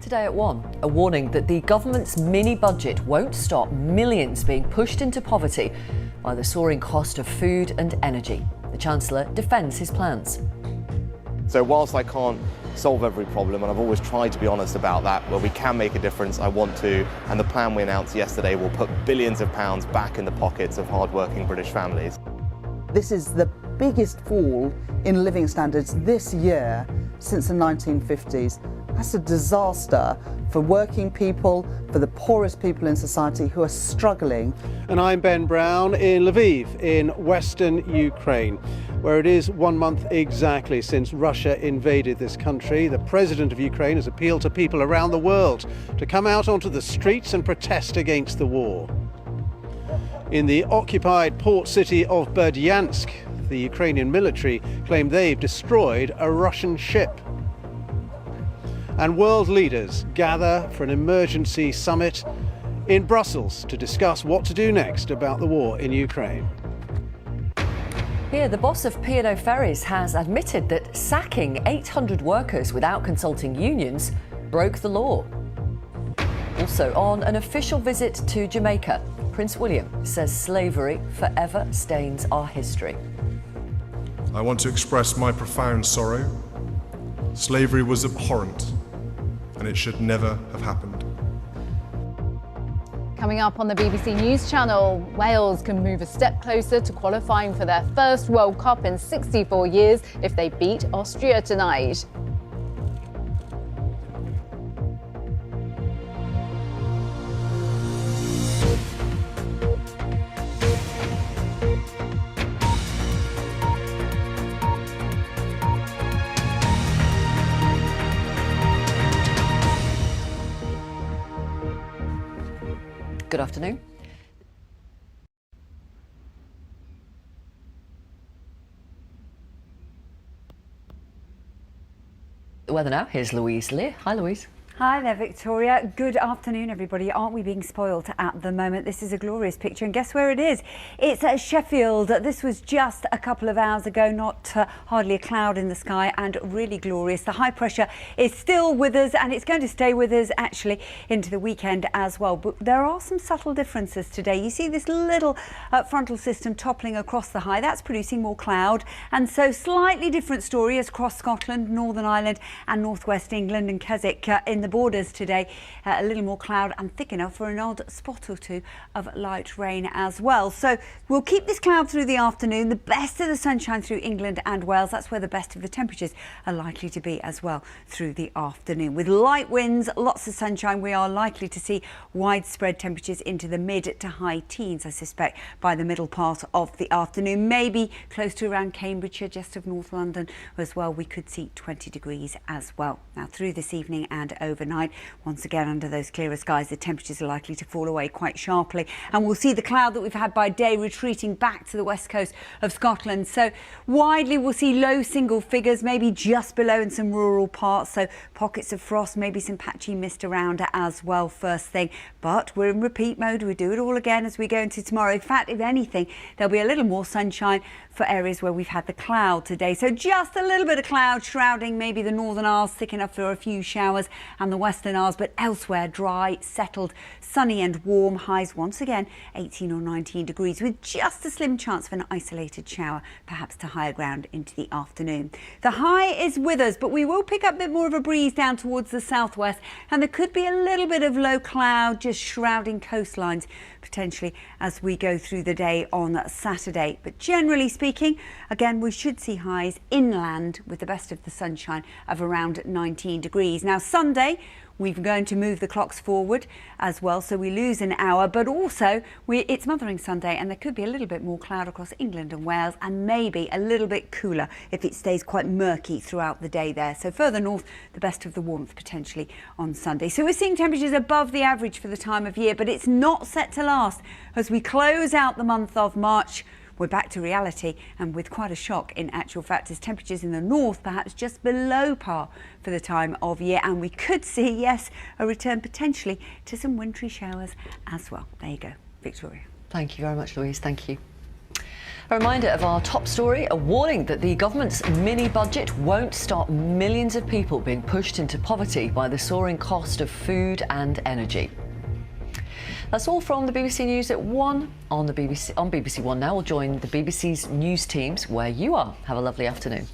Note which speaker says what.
Speaker 1: today at 1. A warning that the government's mini-budget won't stop millions being pushed into poverty by the soaring cost of food and energy. The Chancellor defends his plans.
Speaker 2: So whilst I can't solve every problem, and I've always tried to be honest about that, where we can make a difference, I want to, and the plan we announced yesterday will put billions of pounds back in the pockets of hard-working British families.
Speaker 3: This is the biggest fall in living standards this year since the 1950s. That's a disaster for working people, for the poorest people in society who are struggling.
Speaker 4: And I'm Ben Brown in Lviv in western Ukraine, where it is 1 month exactly since Russia invaded this country. The president of Ukraine has appealed to people around the world to come out onto the streets and protest against the war. In the occupied port city of Berdyansk, the Ukrainian military claim they've destroyed a Russian ship. And world leaders gather for an emergency summit in Brussels to discuss what to do next about the war in Ukraine.
Speaker 1: Here, the boss of P&O Ferries has admitted that sacking 800 workers without consulting unions broke the law. Also, on an official visit to Jamaica, Prince William says slavery forever stains our history.
Speaker 5: I want to express my profound sorrow. Slavery was abhorrent, and it should never have happened.
Speaker 6: Coming up on the BBC News Channel, Wales can move a step closer to qualifying for their first World Cup in 64 years if they beat Austria tonight.
Speaker 1: Good afternoon. The weather now. Here's Louise Lear. Hi, Louise.
Speaker 7: Hi there, Victoria. Good afternoon, everybody. Aren't we being spoilt at the moment? This is a glorious picture, and guess where it is? It's at Sheffield. This was just a couple of hours ago, not hardly a cloud in the sky, and really glorious. The high pressure is still with us, and it's going to stay with us actually into the weekend as well. But there are some subtle differences today. You see this little frontal system toppling across the high. That's producing more cloud, and so slightly different story across Scotland, Northern Ireland, and northwest England and Keswick in the borders today. A little more cloud and thick enough for an odd spot or two of light rain as well. So we'll keep this cloud through the afternoon. The best of the sunshine through England and Wales. That's where the best of the temperatures are likely to be as well through the afternoon. With light winds, lots of sunshine, we are likely to see widespread temperatures into the mid to high teens, I suspect, by the middle part of the afternoon. Maybe close to around Cambridgeshire, just of North London as well. We could see 20 degrees as well. Now through this evening and overnight, once again under those clearer skies, the temperatures are likely to fall away quite sharply, and we'll see the cloud that we've had by day retreating back to the west coast of Scotland. So widely we'll see low single figures, maybe just below in some rural parts, so pockets of frost, maybe some patchy mist around as well first thing. But we're in repeat mode. We do it all again as we go into tomorrow. In fact, if anything, there'll be a little more sunshine for areas where we've had the cloud today. So just a little bit of cloud shrouding maybe the Northern Isles, thick enough for a few showers, and the Western Isles, but elsewhere dry, settled, sunny and warm. Highs once again 18 or 19 degrees with just a slim chance of an isolated shower, perhaps to higher ground into the afternoon. The high is with us, but we will pick up a bit more of a breeze down towards the southwest, and there could be a little bit of low cloud just shrouding coastlines potentially as we go through the day on Saturday. But generally speaking, again, we should see highs inland with the best of the sunshine of around 19 degrees. Now Sunday, we're going to move the clocks forward as well, so we lose an hour, but also it's Mothering Sunday, and there could be a little bit more cloud across England and Wales, and maybe a little bit cooler if it stays quite murky throughout the day there. So further north, the best of the warmth potentially on Sunday. So we're seeing temperatures above the average for the time of year, but it's not set to last. As we close out the month of March, we're back to reality, and with quite a shock in actual fact, as temperatures in the north perhaps just below par for the time of year, and we could see, yes, a return potentially to some wintry showers as well. There you go, Victoria.
Speaker 1: Thank you very much, Louise. Thank you. A reminder of our top story, a warning that the government's mini-budget won't stop millions of people being pushed into poverty by the soaring cost of food and energy. That's all from the BBC News at 1 on BBC One now. We'll join the BBC's news teams where you are. Have a lovely afternoon.